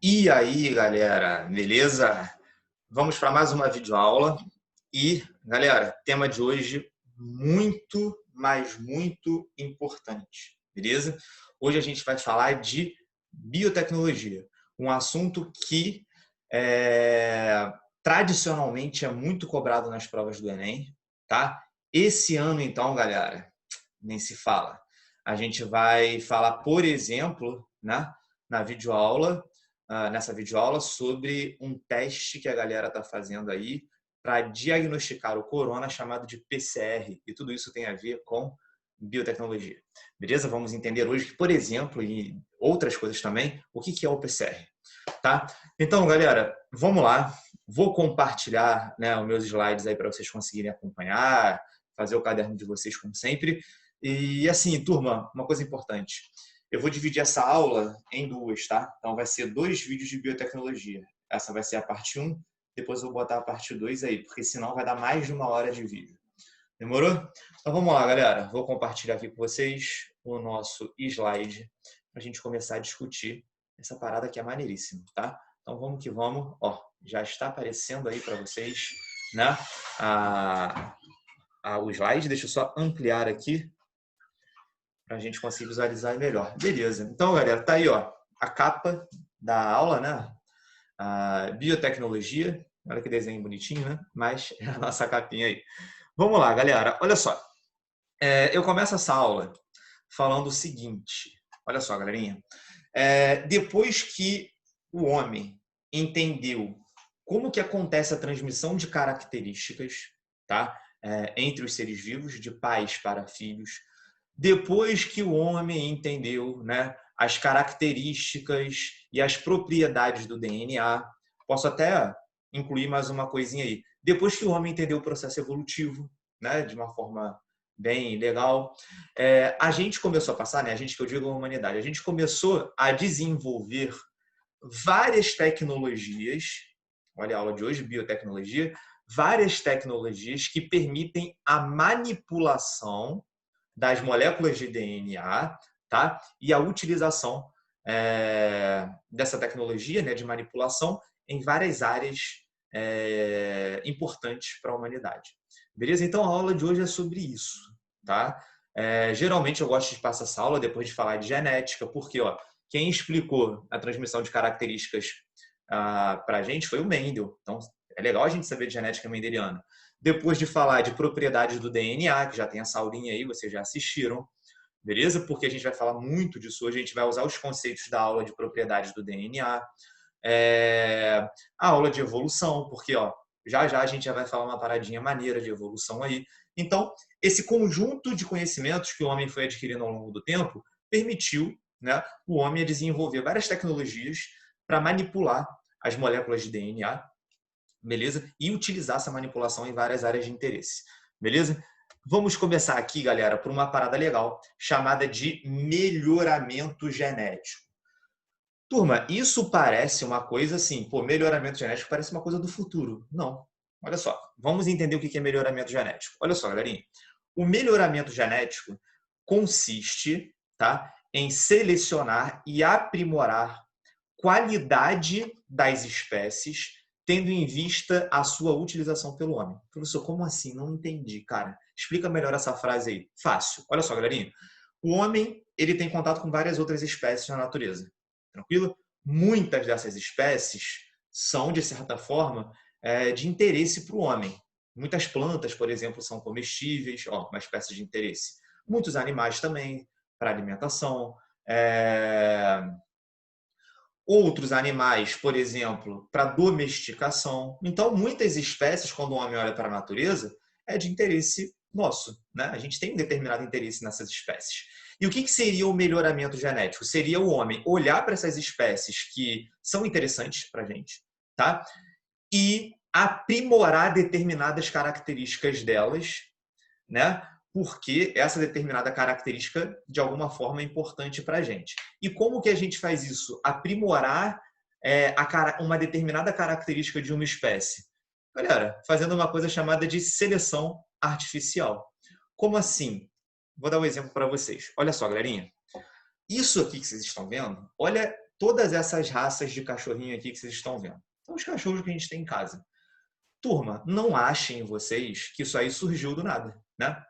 E aí, galera, beleza? Vamos para mais uma videoaula. E, galera, tema de hoje muito, mas muito importante, beleza? Hoje a gente vai falar de biotecnologia, um assunto que tradicionalmente é muito cobrado nas provas do Enem, tá? Esse ano, então, galera, nem se fala. A gente vai falar, por exemplo, né, na videoaula, nessa videoaula, sobre um teste que a galera está fazendo aí para diagnosticar o corona, chamado de PCR. E tudo isso tem a ver com biotecnologia. Beleza? Vamos entender hoje que, por exemplo, e outras coisas também, o que é o PCR. Tá? Então, galera, vamos lá. Vou compartilhar, né, os meus slides aí para vocês conseguirem acompanhar, fazer o caderno de vocês como sempre. E assim, turma, uma coisa importante. Eu vou dividir essa aula em duas, tá? Então vai ser 2 vídeos de biotecnologia. Essa vai ser a parte 1, depois eu vou botar a parte 2 aí, porque senão vai dar mais de 1 hora de vídeo. Demorou? Então vamos lá, galera. Vou compartilhar aqui com vocês o nosso slide para a gente começar a discutir essa parada que é maneiríssima, tá? Então vamos que vamos. Ó, já está aparecendo aí para vocês, né? O slide. Deixa eu só ampliar aqui para a gente conseguir visualizar melhor. Beleza. Então, galera, tá aí, ó, a capa da aula, né? A biotecnologia. Olha que desenho bonitinho, né? Mas é a nossa capinha aí. Vamos lá, galera. Olha só. Eu começo essa aula falando o seguinte. Olha só, galerinha. Depois que o homem entendeu como que acontece a transmissão de características, tá? Entre os seres vivos, de pais para filhos, depois que o homem entendeu, né, as características e as propriedades do DNA, posso até incluir mais uma coisinha aí. Depois que o homem entendeu o processo evolutivo, né, de uma forma bem legal, a gente começou a passar, né, a gente que eu digo a humanidade, a gente começou a desenvolver várias tecnologias, olha a aula de hoje, biotecnologia, várias tecnologias que permitem a manipulação das moléculas de DNA, tá? E a utilização dessa tecnologia, né, de manipulação em várias áreas importantes para a humanidade. Beleza? Então a aula de hoje é sobre isso, tá? Geralmente eu gosto de passar essa aula depois de falar de genética, porque ó, quem explicou a transmissão de características para a gente foi o Mendel. Então é legal a gente saber de genética mendeliana. Depois de falar de propriedades do DNA, que já tem essa aulinha aí, vocês já assistiram, beleza? Porque a gente vai falar muito disso hoje, a gente vai usar os conceitos da aula de propriedades do DNA, a aula de evolução, porque ó, já a gente já vai falar uma paradinha maneira de evolução aí. Então, esse conjunto de conhecimentos que o homem foi adquirindo ao longo do tempo permitiu, né, o homem a desenvolver várias tecnologias para manipular as moléculas de DNA, beleza? E utilizar essa manipulação em várias áreas de interesse, beleza? Vamos começar aqui, galera, por uma parada legal chamada de melhoramento genético. Turma, isso parece uma coisa assim, pô, melhoramento genético parece uma coisa do futuro. Não. Olha só, vamos entender o que é melhoramento genético. Olha só, galerinha. O melhoramento genético consiste, tá, em selecionar e aprimorar qualidade das espécies, tendo em vista a sua utilização pelo homem. Professor, como assim? Não entendi, cara. Explica melhor essa frase aí. Fácil. Olha só, galerinha. O homem, ele tem contato com várias outras espécies na natureza. Tranquilo? Muitas dessas espécies são, de certa forma, de interesse para o homem. Muitas plantas, por exemplo, são comestíveis, ó, uma espécie de interesse. Muitos animais também, para alimentação. Outros animais, por exemplo, para domesticação. Então, muitas espécies, quando o homem olha para a natureza, é de interesse nosso, né? A gente tem um determinado interesse nessas espécies. E o que seria o melhoramento genético? Seria o homem olhar para essas espécies que são interessantes para a gente, tá? E aprimorar determinadas características delas, né? Porque essa determinada característica, de alguma forma, é importante para a gente. E como que a gente faz isso? Aprimorar uma determinada característica de uma espécie. Galera, fazendo uma coisa chamada de seleção artificial. Como assim? Vou dar um exemplo para vocês. Olha só, galerinha. Isso aqui que vocês estão vendo, olha todas essas raças de cachorrinho aqui que vocês estão vendo. São os cachorros que a gente tem em casa. Turma, não achem vocês que isso aí surgiu do nada, né?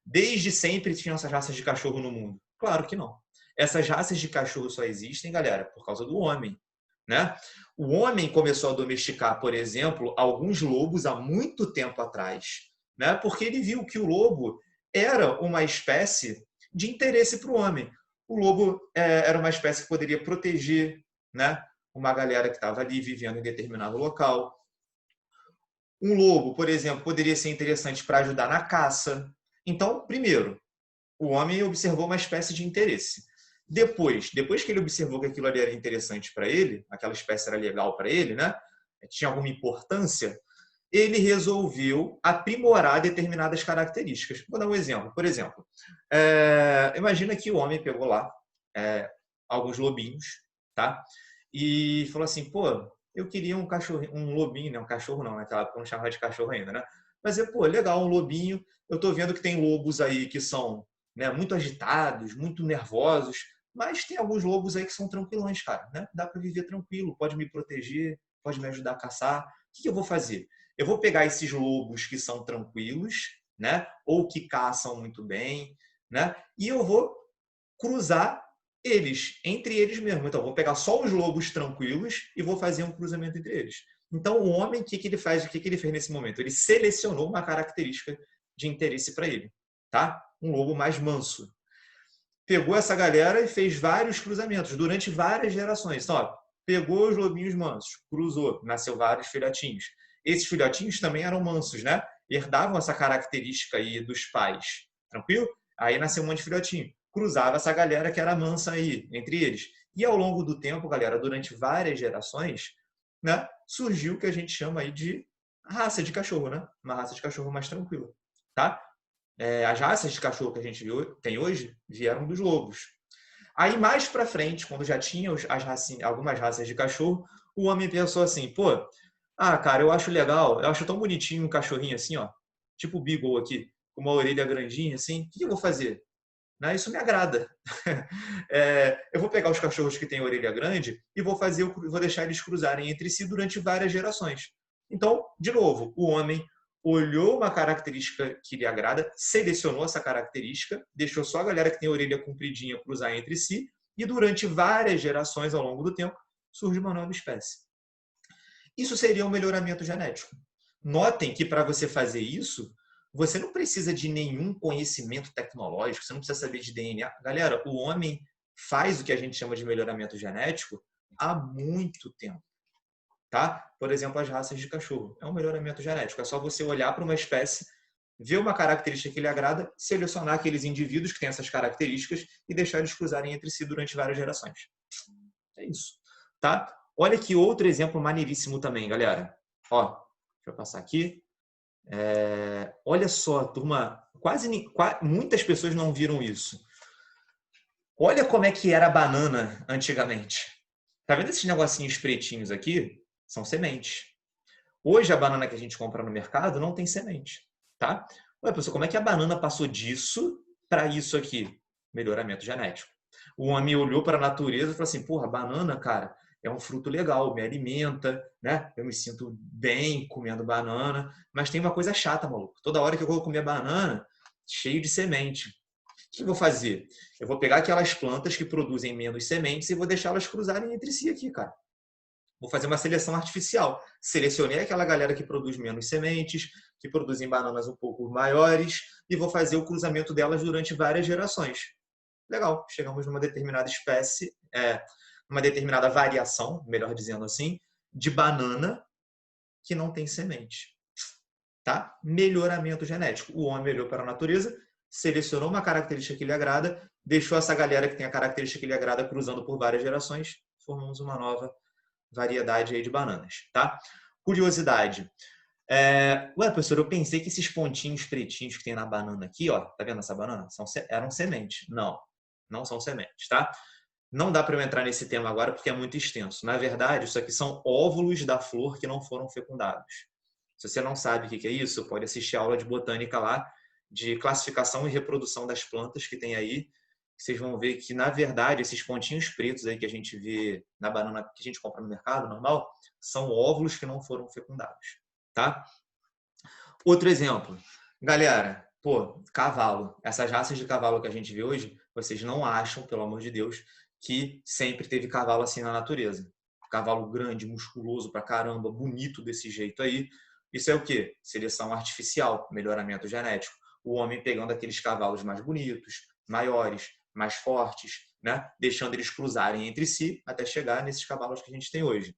Desde sempre tinham essas raças de cachorro no mundo. Claro que não. Essas raças de cachorro só existem, galera, por causa do homem, né? O homem começou a domesticar, por exemplo, alguns lobos há muito tempo atrás, né? Porque ele viu que o lobo era uma espécie de interesse para o homem. O lobo era uma espécie que poderia proteger, né, uma galera que estava ali vivendo em determinado local. Um lobo, por exemplo, poderia ser interessante para ajudar na caça. Então, primeiro, o homem observou uma espécie de interesse. Depois que ele observou que aquilo ali era interessante para ele, aquela espécie era legal para ele, né? Tinha alguma importância, ele resolveu aprimorar determinadas características. Vou dar um exemplo. Por exemplo, imagina que o homem pegou lá alguns lobinhos, tá? E falou assim, pô, eu queria um cachorro, um lobinho, né? Um cachorro não, naquela época eu não chamava de cachorro ainda, né? Mas pô, legal, um lobinho. Eu tô vendo que tem lobos aí que são, né, muito agitados, muito nervosos, mas tem alguns lobos aí que são tranquilões, cara, né? Dá para viver tranquilo, pode me proteger, pode me ajudar a caçar. O que eu vou fazer? Eu vou pegar esses lobos que são tranquilos, né? Ou que caçam muito bem, né? E eu vou cruzar eles, entre eles mesmo. Então, eu vou pegar só os lobos tranquilos e vou fazer um cruzamento entre eles. Então, o homem, o que ele faz? O que ele fez nesse momento? Ele selecionou uma característica de interesse para ele, tá? Um lobo mais manso. Pegou essa galera e fez vários cruzamentos durante várias gerações. Então, pegou os lobinhos mansos, cruzou, nasceu vários filhotinhos. Esses filhotinhos também eram mansos, né? Herdavam essa característica aí dos pais, tranquilo? Aí nasceu um monte de filhotinho. Cruzava essa galera que era mansa aí, entre eles. E ao longo do tempo, galera, durante várias gerações, né, surgiu o que a gente chama aí de raça de cachorro, né? Uma raça de cachorro mais tranquila, tá? As raças de cachorro que a gente tem hoje vieram dos lobos. Aí mais para frente, quando já tinha algumas raças de cachorro, o homem pensou assim, pô, cara, eu acho legal, eu acho tão bonitinho um cachorrinho assim, ó, tipo o Beagle aqui, com uma orelha grandinha assim, o que eu vou fazer? Né? Isso me agrada. Eu vou pegar os cachorros que têm orelha grande e vou deixar eles cruzarem entre si durante várias gerações. Então, de novo, o homem olhou uma característica que lhe agrada, selecionou essa característica, deixou só a galera que tem a orelha compridinha cruzar entre si e durante várias gerações ao longo do tempo surge uma nova espécie. Isso seria um melhoramento genético. Notem que para você fazer isso, você não precisa de nenhum conhecimento tecnológico, você não precisa saber de DNA. Galera, o homem faz o que a gente chama de melhoramento genético há muito tempo. Tá? Por exemplo, as raças de cachorro. É um melhoramento genético. É só você olhar para uma espécie, ver uma característica que lhe agrada, selecionar aqueles indivíduos que têm essas características e deixar eles cruzarem entre si durante várias gerações. É isso. Tá? Olha que outro exemplo maneiríssimo também, galera. Ó, deixa eu passar aqui. Olha só, turma, muitas pessoas não viram isso. Olha como é que era a banana antigamente. Tá vendo esses negocinhos pretinhos aqui? São sementes. Hoje a banana que a gente compra no mercado não tem semente, tá? Ué, pessoal, como é que a banana passou disso para isso aqui? Melhoramento genético. O homem olhou para a natureza e falou assim, porra, banana, cara, é um fruto legal, me alimenta, né? Eu me sinto bem comendo banana, mas tem uma coisa chata, maluco. Toda hora que eu vou comer banana, cheio de semente. O que eu vou fazer? Eu vou pegar aquelas plantas que produzem menos sementes e vou deixá-las cruzarem entre si aqui, cara. Vou fazer uma seleção artificial. Selecionei aquela galera que produz menos sementes, que produzem bananas um pouco maiores, e vou fazer o cruzamento delas durante várias gerações. Legal, chegamos numa determinada espécie, uma determinada variação, melhor dizendo assim, de banana que não tem semente. Tá? Melhoramento genético. O homem olhou para a natureza, selecionou uma característica que lhe agrada, deixou essa galera que tem a característica que lhe agrada cruzando por várias gerações, formamos uma nova variedade aí de bananas, tá? Curiosidade. Ué, professor, eu pensei que esses pontinhos pretinhos que tem na banana aqui, ó, tá vendo essa banana? Eram sementes. Não, não são sementes, tá? Não dá para eu entrar nesse tema agora porque é muito extenso. Na verdade, isso aqui são óvulos da flor que não foram fecundados. Se você não sabe o que é isso, pode assistir a aula de botânica lá, de classificação e reprodução das plantas que tem aí. vocês vão ver que, na verdade, esses pontinhos pretos aí que a gente vê na banana que a gente compra no mercado normal, são óvulos que não foram fecundados, tá? Outro exemplo, galera, pô, cavalo. Essas raças de cavalo que a gente vê hoje, vocês não acham, pelo amor de Deus, que sempre teve cavalo assim na natureza. Cavalo grande, musculoso pra caramba, bonito desse jeito aí. Isso é o quê? Seleção artificial, melhoramento genético. O homem pegando aqueles cavalos mais bonitos, maiores, mais fortes, né? Deixando eles cruzarem entre si até chegar nesses cavalos que a gente tem hoje.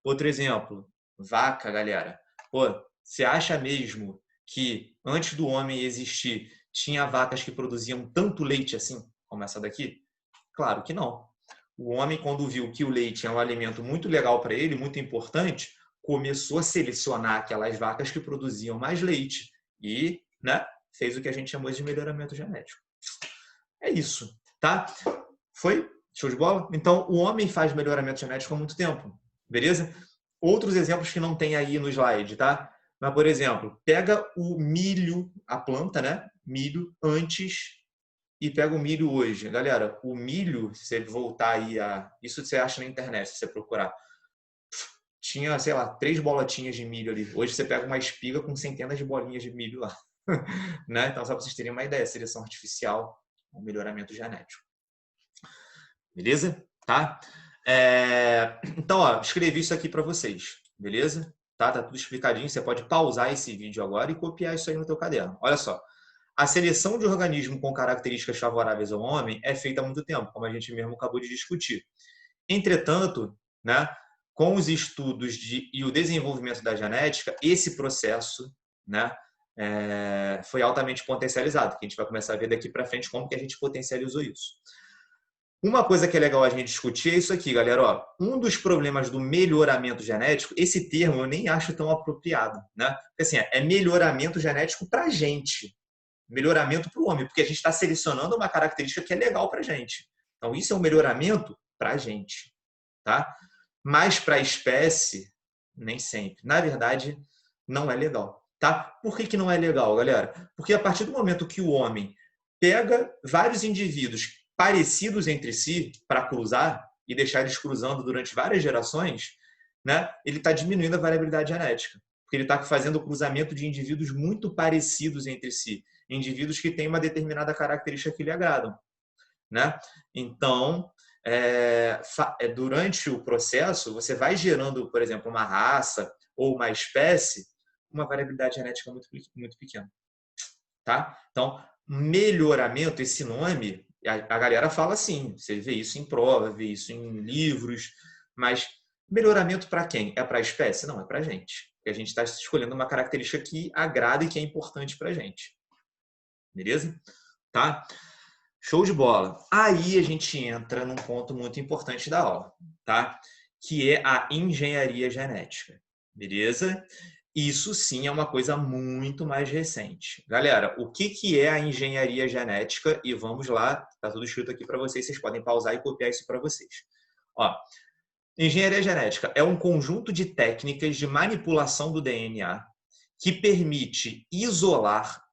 Outro exemplo, vaca, galera. Pô, você acha mesmo que antes do homem existir tinha vacas que produziam tanto leite assim como essa daqui? Claro que não. O homem, quando viu que o leite é um alimento muito legal para ele, muito importante, começou a selecionar aquelas vacas que produziam mais leite e, né, fez o que a gente chamou de melhoramento genético. É isso, tá? Foi? Show de bola? Então, o homem faz melhoramento genético há muito tempo, beleza? Outros exemplos que não tem aí no slide, tá? Mas, por exemplo, pega o milho, a planta, né? Milho antes e pega o milho hoje. Galera, o milho, se você voltar aí a... Isso você acha na internet, se você procurar. Tinha, sei lá, 3 bolotinhas de milho ali. Hoje você pega uma espiga com centenas de bolinhas de milho lá. Né? Então, só para vocês terem uma ideia, seleção artificial, um melhoramento genético. Beleza? Tá? Então, ó, escrevi isso aqui para vocês. Beleza? Tá tudo explicadinho. Você pode pausar esse vídeo agora e copiar isso aí no teu caderno. Olha só. A seleção de organismos com características favoráveis ao homem é feita há muito tempo, como a gente mesmo acabou de discutir. Entretanto, né, com os estudos e o desenvolvimento da genética, esse processo, né, foi altamente potencializado, que a gente vai começar a ver daqui para frente como que a gente potencializou isso. Uma coisa que é legal a gente discutir é isso aqui, galera. Ó, um dos problemas do melhoramento genético, esse termo eu nem acho tão apropriado, né? Porque assim, é melhoramento genético para a gente, melhoramento para o homem, porque a gente está selecionando uma característica que é legal para a gente. Então, isso é um melhoramento para a gente, tá? Mas para a espécie, nem sempre. Na verdade, não é legal, tá? Por que não é legal, galera? Porque a partir do momento que o homem pega vários indivíduos parecidos entre si para cruzar e deixar eles cruzando durante várias gerações, né? Ele está diminuindo a variabilidade genética, porque ele está fazendo o cruzamento de indivíduos muito parecidos entre si, indivíduos que têm uma determinada característica que lhe agradam, né? Então, durante o processo, você vai gerando, por exemplo, uma raça ou uma espécie, uma variabilidade genética muito, muito pequena, tá? Então, melhoramento, esse nome, a galera fala assim, você vê isso em prova, vê isso em livros, mas melhoramento para quem? É para a espécie? Não, é para a gente. Porque a gente está escolhendo uma característica que agrada e que é importante para a gente. Beleza? Tá? Show de bola. Aí a gente entra num ponto muito importante da aula, tá? Que é a engenharia genética. Beleza? Isso sim é uma coisa muito mais recente. Galera, o que é a engenharia genética? E vamos lá, tá tudo escrito aqui para vocês, vocês podem pausar e copiar isso para vocês. Ó, engenharia genética é um conjunto de técnicas de manipulação do DNA que permite isolar,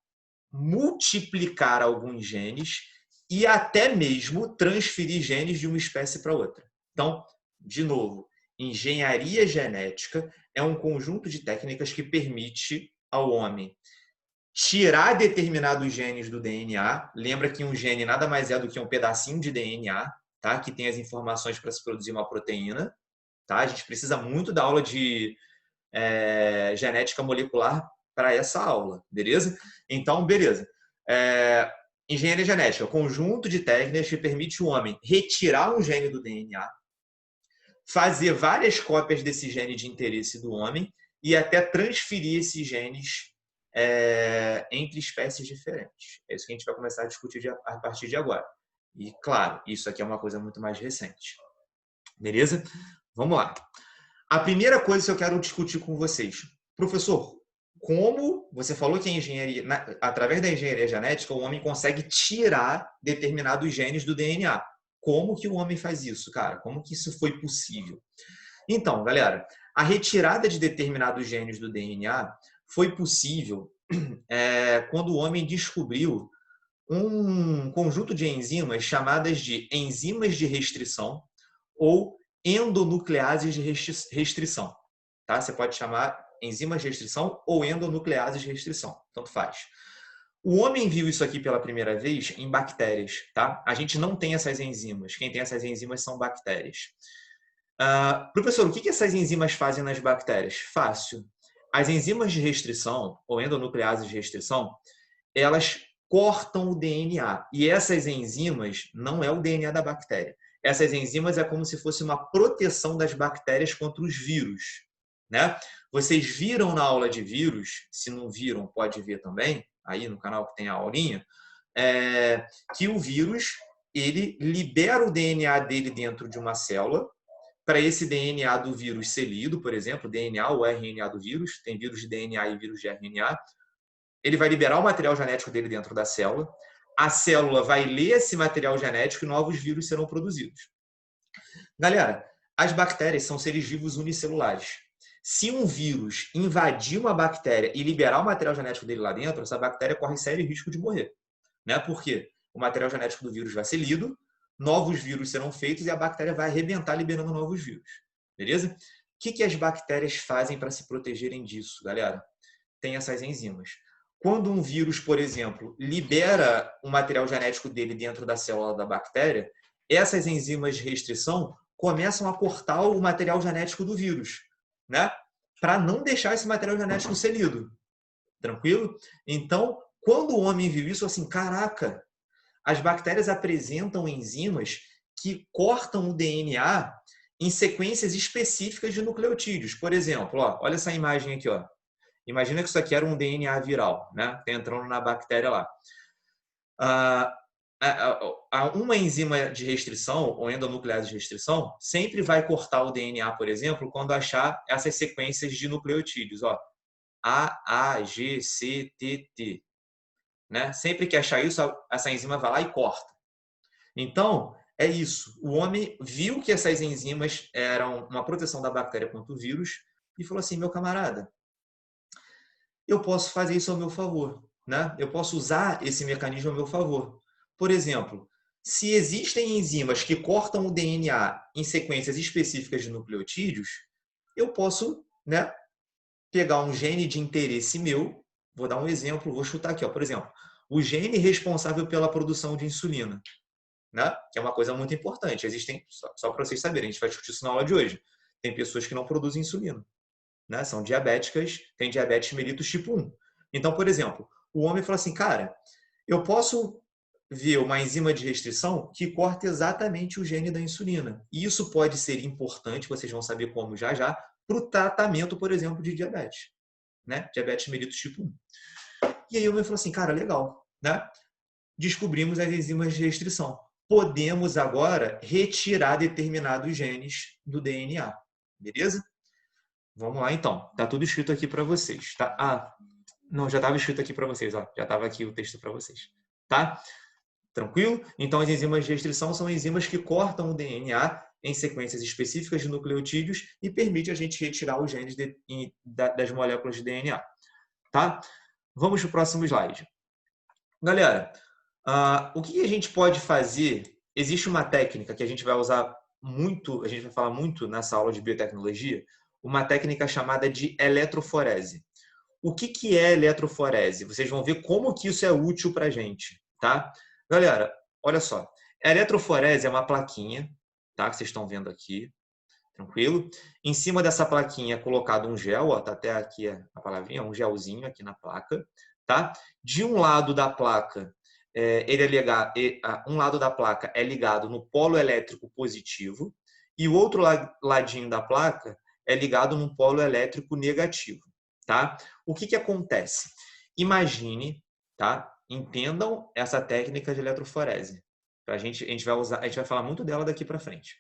multiplicar alguns genes e até mesmo transferir genes de uma espécie para outra. Então, de novo, engenharia genética é um conjunto de técnicas que permite ao homem tirar determinados genes do DNA. Lembra que um gene nada mais é do que um pedacinho de DNA, tá? Que tem as informações para se produzir uma proteína. Tá? A gente precisa muito da aula de genética molecular para essa aula, beleza? Então, beleza. Engenharia genética, é um conjunto de técnicas que permite o homem retirar um gene do DNA, fazer várias cópias desse gene de interesse do homem e até transferir esses genes entre espécies diferentes. É isso que a gente vai começar a discutir a partir de agora. E, claro, isso aqui é uma coisa muito mais recente. Beleza? Vamos lá. A primeira coisa que eu quero discutir com vocês. Professor, como você falou que a engenharia, através da engenharia genética, o homem consegue tirar determinados genes do DNA. Como que o homem faz isso, cara? Como que isso foi possível? Então, galera, a retirada de determinados genes do DNA foi possível quando o homem descobriu um conjunto de enzimas chamadas de enzimas de restrição ou endonucleases de restrição. Tá? Você pode chamar enzimas de restrição ou endonucleases de restrição, tanto faz. O homem viu isso aqui pela primeira vez em bactérias. Tá? A gente não tem essas enzimas. Quem tem essas enzimas são bactérias. Professor, o que essas enzimas fazem nas bactérias? Fácil. As enzimas de restrição, ou endonucleases de restrição, elas cortam o DNA. E essas enzimas não é o DNA da bactéria. Essas enzimas é como se fosse uma proteção das bactérias contra os vírus. Né? Vocês viram na aula de vírus, se não viram, pode ver também, aí no canal que tem a aulinha, que o vírus ele libera o DNA dele dentro de uma célula, para esse DNA do vírus ser lido, por exemplo, DNA ou RNA do vírus, tem vírus de DNA e vírus de RNA, ele vai liberar o material genético dele dentro da célula, a célula vai ler esse material genético e novos vírus serão produzidos. Galera, as bactérias são seres vivos unicelulares. Se um vírus invadir uma bactéria e liberar o material genético dele lá dentro, essa bactéria corre sério risco de morrer. Né? Por quê? O material genético do vírus vai ser lido, novos vírus serão feitos e a bactéria vai arrebentar liberando novos vírus. Beleza? O que as bactérias fazem para se protegerem disso, galera? Tem essas enzimas. Quando um vírus, por exemplo, libera o material genético dele dentro da célula da bactéria, essas enzimas de restrição começam a cortar o material genético do vírus, né? Para não deixar esse material genético ser lido. Tranquilo? Então, quando o homem viu isso, assim, caraca, as bactérias apresentam enzimas que cortam o DNA em sequências específicas de nucleotídeos. Por exemplo, ó, olha essa imagem aqui. Ó. Imagina que isso aqui era um DNA viral, né? Está entrando na bactéria lá. Uma enzima de restrição, ou endonuclease de restrição, sempre vai cortar o DNA, por exemplo, quando achar essas sequências de nucleotídeos. Ó. A, G, C, T, T. Né? Sempre que achar isso, essa enzima vai lá e corta. Então, é isso. O homem viu que essas enzimas eram uma proteção da bactéria contra o vírus e falou assim, meu camarada, eu posso fazer isso ao meu favor. Né? Eu posso usar esse mecanismo ao meu favor. Por exemplo, se existem enzimas que cortam o DNA em sequências específicas de nucleotídeos, eu posso, né, pegar um gene de interesse meu, vou dar um exemplo, vou chutar aqui, ó, por exemplo, o gene responsável pela produção de insulina, né? Que é uma coisa muito importante. Existem, só para vocês saberem, a gente vai discutir isso na aula de hoje, tem pessoas que não produzem insulina, né? São diabéticas, tem diabetes mellitus tipo 1. Então, por exemplo, o homem fala assim, cara, eu posso ver uma enzima de restrição que corta exatamente o gene da insulina. E isso pode ser importante, vocês vão saber como já, para o tratamento, por exemplo, de diabetes. Né? Diabetes mellitus tipo 1. E aí o homem falou assim, cara, legal. Né? Descobrimos as enzimas de restrição. Podemos agora retirar determinados genes do DNA. Beleza? Vamos lá, então. Tá tudo escrito aqui para vocês. Tá? Não, já estava escrito aqui para vocês. Ó. Já estava aqui o texto para vocês. Tá? Tranquilo? Então, as enzimas de restrição são enzimas que cortam o DNA em sequências específicas de nucleotídeos e permite a gente retirar os genes das moléculas de DNA. Tá? Vamos para o próximo slide. Galera, o que a gente pode fazer? Existe uma técnica que a gente vai usar muito, a gente vai falar muito nessa aula de biotecnologia, uma técnica chamada de eletroforese. O que é eletroforese? Vocês vão ver como que isso é útil para a gente, tá? Galera, olha só. A eletroforese é uma plaquinha, tá? Que vocês estão vendo aqui, tranquilo? Em cima dessa plaquinha é colocado um gel, ó, tá até aqui a palavrinha, um gelzinho aqui na placa, tá? De um lado da placa, um lado da placa é ligado no polo elétrico positivo e o outro ladinho da placa é ligado no polo elétrico negativo, tá? O que acontece? Imagine, tá? Entendam essa técnica de eletroforese. A gente vai falar muito dela daqui para frente.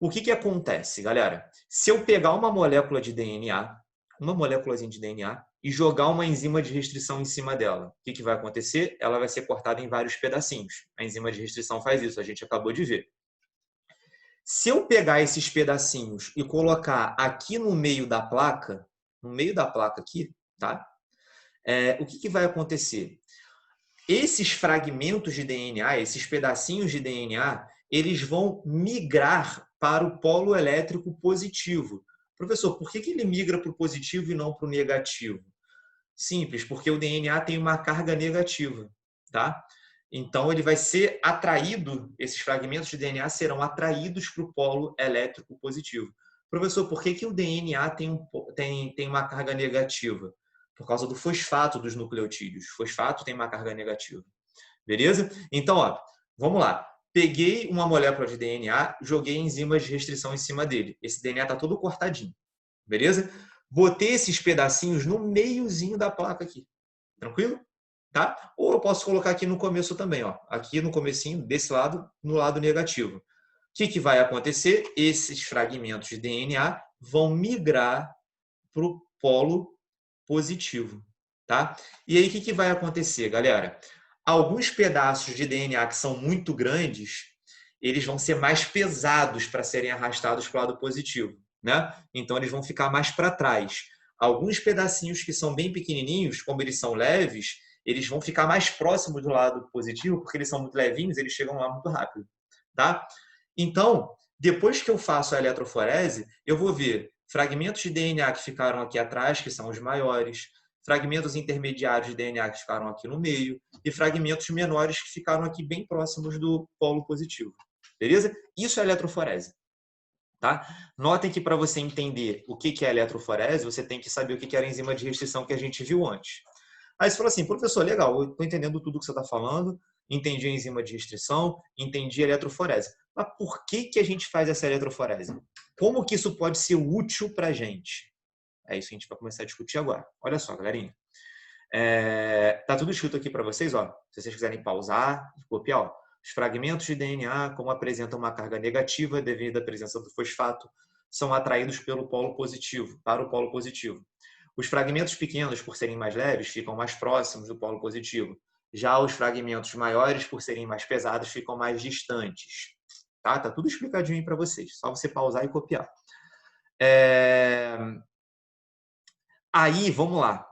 O que acontece, galera? Se eu pegar uma molécula de DNA, uma moléculazinha de DNA, e jogar uma enzima de restrição em cima dela, o que vai acontecer? Ela vai ser cortada em vários pedacinhos. A enzima de restrição faz isso, a gente acabou de ver. Se eu pegar esses pedacinhos e colocar aqui no meio da placa aqui, tá? O que vai acontecer? esses fragmentos de DNA, esses pedacinhos de DNA, eles vão migrar para o polo elétrico positivo. Professor, por que ele migra para o positivo e não para o negativo? Simples, porque o DNA tem uma carga negativa, tá? Então, ele vai ser atraído, esses fragmentos de DNA serão atraídos para o polo elétrico positivo. Professor, por que o DNA tem uma carga negativa? Por causa do fosfato dos nucleotídeos. Fosfato tem uma carga negativa. Beleza? Então, ó, vamos lá. Peguei uma molécula de DNA, joguei enzimas de restrição em cima dele. Esse DNA está todo cortadinho. Beleza? Botei esses pedacinhos no meiozinho da placa aqui. Tranquilo? Tá? Ou eu posso colocar aqui no começo também, ó. Aqui no comecinho, desse lado, no lado negativo. O que vai acontecer? Esses fragmentos de DNA vão migrar para o polo positivo, tá? E aí, o que vai acontecer, galera? Alguns pedaços de DNA que são muito grandes, eles vão ser mais pesados para serem arrastados para o lado positivo, né? Então, eles vão ficar mais para trás. Alguns pedacinhos que são bem pequenininhos, como eles são leves, eles vão ficar mais próximos do lado positivo, porque eles são muito levinhos, eles chegam lá muito rápido, tá? Então, depois que eu faço a eletroforese, eu vou ver fragmentos de DNA que ficaram aqui atrás, que são os maiores, fragmentos intermediários de DNA que ficaram aqui no meio e fragmentos menores que ficaram aqui bem próximos do polo positivo. Beleza? Isso é eletroforese. Tá? Notem que para você entender o que é eletroforese, você tem que saber o que era a enzima de restrição que a gente viu antes. Aí você falou assim, professor, legal, eu estou entendendo tudo que você está falando, entendi a enzima de restrição, entendi a eletroforese. Mas por que a gente faz essa eletroforese? Como que isso pode ser útil para a gente? É isso que a gente vai começar a discutir agora. Olha só, galerinha. Tá tudo escrito aqui para vocês, ó. Se vocês quiserem pausar e copiar, ó. Os fragmentos de DNA, como apresentam uma carga negativa devido à presença do fosfato, são atraídos pelo polo positivo, para o polo positivo. Os fragmentos pequenos, por serem mais leves, ficam mais próximos do polo positivo. Já os fragmentos maiores, por serem mais pesados, ficam mais distantes. Tá tudo explicadinho aí para vocês. Só você pausar e copiar. Aí, vamos lá.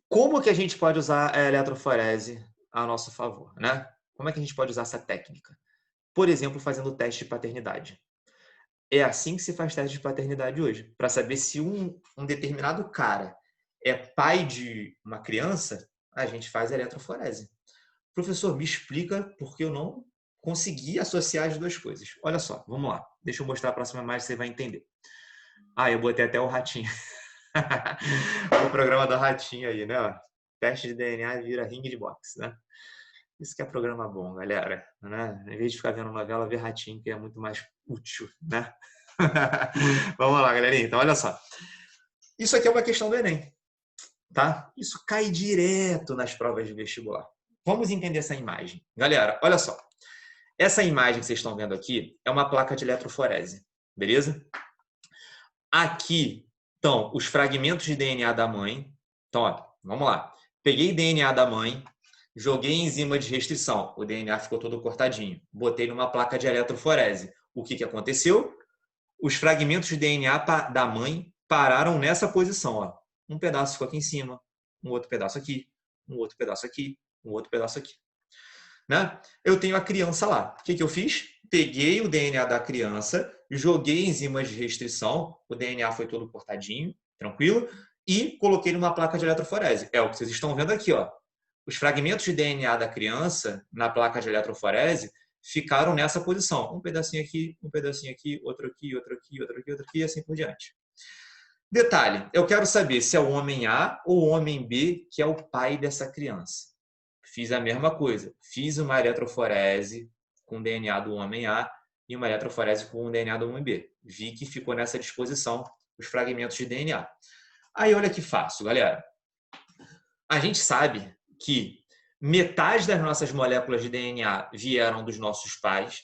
Como que a gente pode usar a eletroforese a nosso favor, né? Como é que a gente pode usar essa técnica? Por exemplo, fazendo teste de paternidade. É assim que se faz teste de paternidade hoje, para saber se um determinado cara é pai de uma criança, a gente faz a eletroforese. Professor, me explica porque eu não consegui associar as duas coisas. Olha só, vamos lá. Deixa eu mostrar a próxima imagem, você vai entender. Eu botei até o ratinho. O programa do ratinho aí, né? Teste de DNA vira ringue de boxe, né? Isso que é programa bom, galera. Né? Em vez de ficar vendo novela, ver ratinho, que é muito mais útil, né? Vamos lá, galerinha. Então, olha só. Isso aqui é uma questão do Enem, tá? Isso cai direto nas provas de vestibular. Vamos entender essa imagem. Galera, olha só. Essa imagem que vocês estão vendo aqui é uma placa de eletroforese, beleza? Aqui estão os fragmentos de DNA da mãe. Então, ó, vamos lá. Peguei DNA da mãe, joguei enzima de restrição. O DNA ficou todo cortadinho. Botei numa placa de eletroforese. O que aconteceu? Os fragmentos de DNA da mãe pararam nessa posição. Ó. Um pedaço ficou aqui em cima, um outro pedaço aqui, um outro pedaço aqui, um outro pedaço aqui. Né? Eu tenho a criança lá. O que eu fiz? Peguei o DNA da criança, joguei enzimas de restrição, o DNA foi todo cortadinho, tranquilo, e coloquei numa placa de eletroforese. É o que vocês estão vendo aqui, ó. Os fragmentos de DNA da criança na placa de eletroforese ficaram nessa posição. Um pedacinho aqui, outro aqui, outro aqui, outro aqui, outro aqui, e assim por diante. Detalhe, eu quero saber se é o homem A ou o homem B que é o pai dessa criança. Fiz a mesma coisa. Fiz uma eletroforese com o DNA do homem A e uma eletroforese com o DNA do homem B. Vi que ficou nessa disposição os fragmentos de DNA. Aí olha que fácil, galera. A gente sabe que metade das nossas moléculas de DNA vieram dos nossos pais,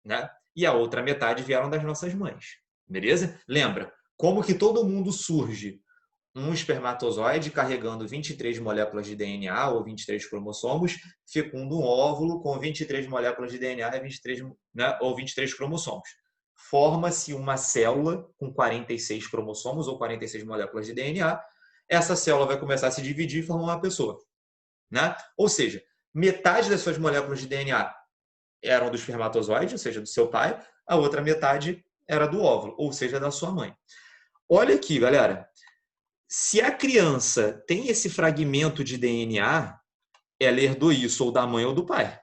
né? E a outra metade vieram das nossas mães. Beleza? Lembra, como que todo mundo surge? Um espermatozoide carregando 23 moléculas de DNA ou 23 cromossomos, fecunda um óvulo com 23 moléculas de DNA e 23, né, ou 23 cromossomos. Forma-se uma célula com 46 cromossomos ou 46 moléculas de DNA. Essa célula vai começar a se dividir e formar uma pessoa. né? Ou seja, metade das suas moléculas de DNA eram do espermatozoide, ou seja, do seu pai, a outra metade era do óvulo, ou seja, da sua mãe. Olha aqui, galera. Se a criança tem esse fragmento de DNA, ela herdou isso ou da mãe ou do pai.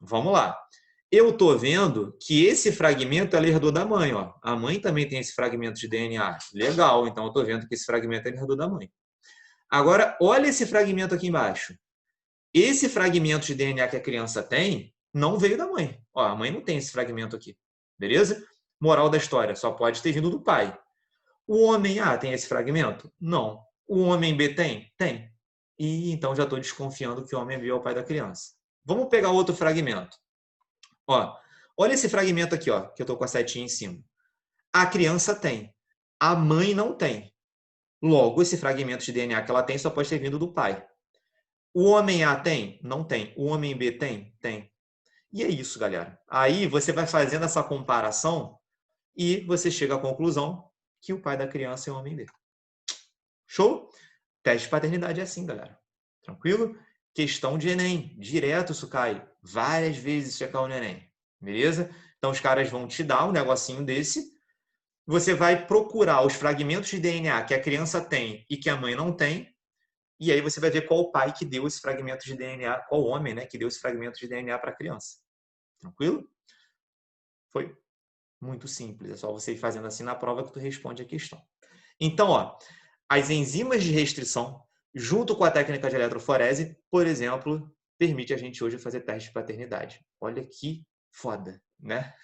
Vamos lá. Eu estou vendo que esse fragmento ela herdou da mãe. Ó. A mãe também tem esse fragmento de DNA. Legal, então eu estou vendo que esse fragmento ela herdou da mãe. Agora, olha esse fragmento aqui embaixo. Esse fragmento de DNA que a criança tem não veio da mãe. Ó, a mãe não tem esse fragmento aqui. Beleza? Moral da história, só pode ter vindo do pai. O homem A tem esse fragmento? Não. O homem B tem? Tem. E então já estou desconfiando que o homem B é o pai da criança. Vamos pegar outro fragmento. Ó, olha esse fragmento aqui, ó, que eu estou com a setinha em cima. A criança tem. A mãe não tem. Logo, esse fragmento de DNA que ela tem só pode ter vindo do pai. O homem A tem? Não tem. O homem B tem? Tem. E é isso, galera. Aí você vai fazendo essa comparação e você chega à conclusão que o pai da criança é o homem B. Show? Teste de paternidade é assim, galera. Tranquilo? Questão de Enem. Direto isso cai. Várias vezes isso já caiu no Enem. Beleza? Então os caras vão te dar um negocinho desse. Você vai procurar os fragmentos de DNA que a criança tem e que a mãe não tem. E aí você vai ver qual o pai que deu esse fragmento de DNA, qual homem, né, que deu esse fragmento de DNA para a criança. Tranquilo? Foi muito simples. É só você ir fazendo assim na prova que tu responde a questão. Então, ó, as enzimas de restrição, junto com a técnica de eletroforese, por exemplo, permite a gente hoje fazer teste de paternidade. Olha que foda, né?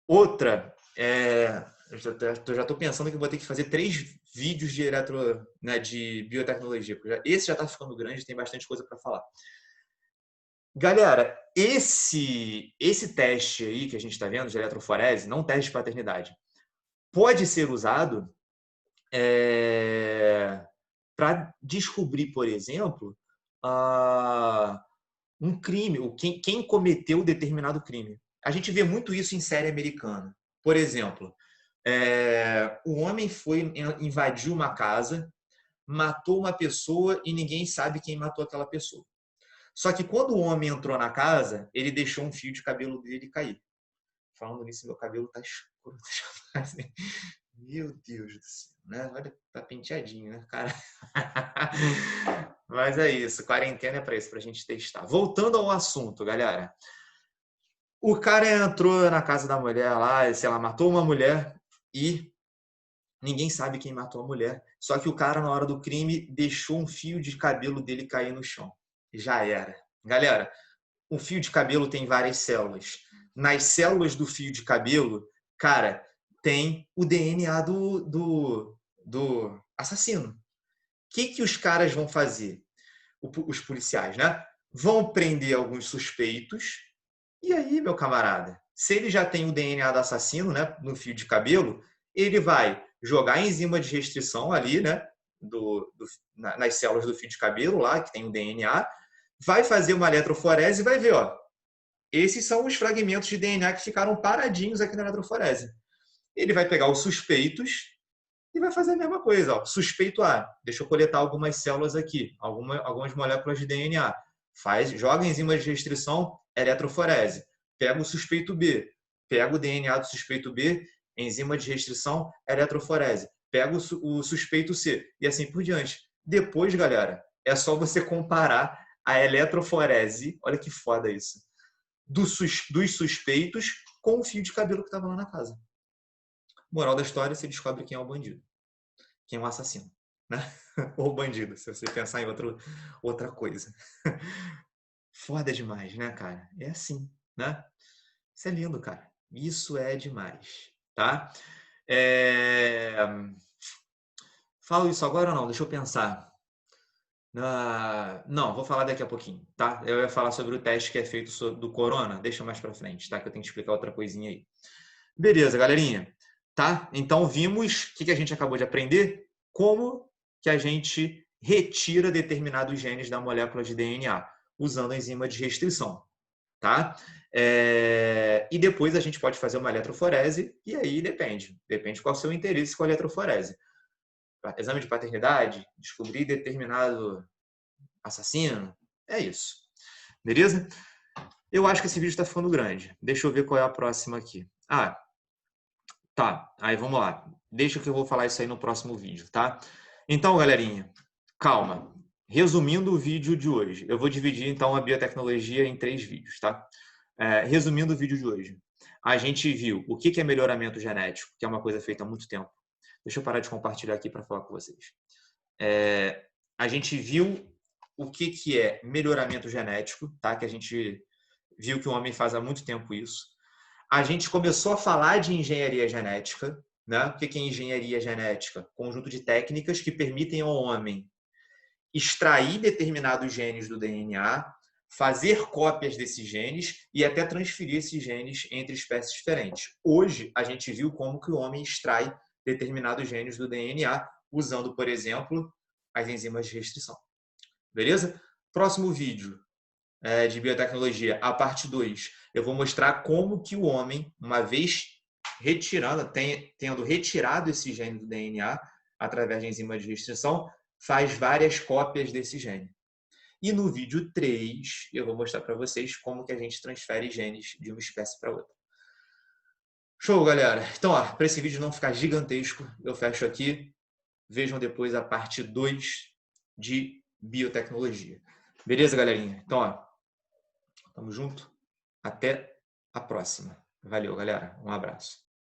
Outra, eu já estou pensando que vou ter que fazer 3 vídeos de de biotecnologia. Esse já está ficando grande, tem bastante coisa para falar. Galera, esse teste aí que a gente está vendo de eletroforese, não teste de paternidade, pode ser usado para descobrir, por exemplo, um crime, ou quem cometeu determinado crime. A gente vê muito isso em série americana. Por exemplo, o homem invadiu uma casa, matou uma pessoa e ninguém sabe quem matou aquela pessoa. Só que quando o homem entrou na casa, ele deixou um fio de cabelo dele cair. Falando nisso, meu cabelo tá escuro. Meu Deus do céu, né? Olha, tá penteadinho, né, cara? Mas é isso, quarentena é para isso, pra gente testar. Voltando ao assunto, galera. O cara entrou na casa da mulher lá, sei lá, matou uma mulher e ninguém sabe quem matou a mulher. Só que o cara, na hora do crime, deixou um fio de cabelo dele cair no chão. Já era. Galera, o fio de cabelo tem várias células. Nas células do fio de cabelo, cara, tem o DNA do assassino. O que os caras vão fazer? Os policiais, né? Vão prender alguns suspeitos. E aí, meu camarada, se ele já tem o DNA do assassino, né, no fio de cabelo, ele vai jogar a enzima de restrição ali, né, nas células do fio de cabelo lá, que tem o DNA, vai fazer uma eletroforese e vai ver, ó, esses são os fragmentos de DNA que ficaram paradinhos aqui na eletroforese. Ele vai pegar os suspeitos e vai fazer a mesma coisa. Ó. Suspeito A, deixa eu coletar algumas células aqui, algumas moléculas de DNA. Joga enzima de restrição, eletroforese. Pega o suspeito B, pega o DNA do suspeito B, enzima de restrição, eletroforese. Pega o suspeito C e assim por diante. Depois, galera, é só você comparar a eletroforese, olha que foda isso, dos suspeitos com o fio de cabelo que estava lá na casa. Moral da história, você descobre quem é o bandido. Quem é o assassino. Né? Ou bandido, se você pensar em outra coisa. Foda demais, né, cara? É assim, né? Isso é lindo, cara. Isso é demais, tá? Falo isso agora ou não? Deixa eu pensar. Não, vou falar daqui a pouquinho, tá? Eu ia falar sobre o teste que é feito do corona. Deixa mais pra frente, tá? Que eu tenho que explicar outra coisinha aí. Beleza, galerinha. Tá? Então, vimos o que a gente acabou de aprender, como que a gente retira determinados genes da molécula de DNA, usando a enzima de restrição. Tá? E depois a gente pode fazer uma eletroforese, e aí depende qual é o seu interesse com a eletroforese. Exame de paternidade, descobrir determinado assassino. É isso. Beleza? Eu acho que esse vídeo está ficando grande. Deixa eu ver qual é a próxima aqui. Ah, tá. Aí vamos lá. Deixa que eu vou falar isso aí no próximo vídeo, tá? Então, galerinha, calma. Resumindo o vídeo de hoje, eu vou dividir então a biotecnologia em 3 vídeos, tá? Resumindo o vídeo de hoje, a gente viu o que é melhoramento genético, que é uma coisa feita há muito tempo. Deixa eu parar de compartilhar aqui para falar com vocês. A gente viu o que é melhoramento genético, tá? Que a gente viu que o homem faz há muito tempo isso. A gente começou a falar de engenharia genética, né? O que é engenharia genética? Conjunto de técnicas que permitem ao homem extrair determinados genes do DNA, fazer cópias desses genes e até transferir esses genes entre espécies diferentes. Hoje, a gente viu como que o homem extrai determinados genes do DNA usando, por exemplo, as enzimas de restrição. Beleza? Próximo vídeo de biotecnologia, a parte 2. Eu vou mostrar como que o homem, uma vez tendo retirado esse gene do DNA através de enzima de restrição, faz várias cópias desse gene. E no vídeo 3, eu vou mostrar para vocês como que a gente transfere genes de uma espécie para outra. Show, galera! Então, para esse vídeo não ficar gigantesco, eu fecho aqui. Vejam depois a parte 2 de biotecnologia. Beleza, galerinha? Então, tamo junto. Até a próxima. Valeu, galera. Um abraço.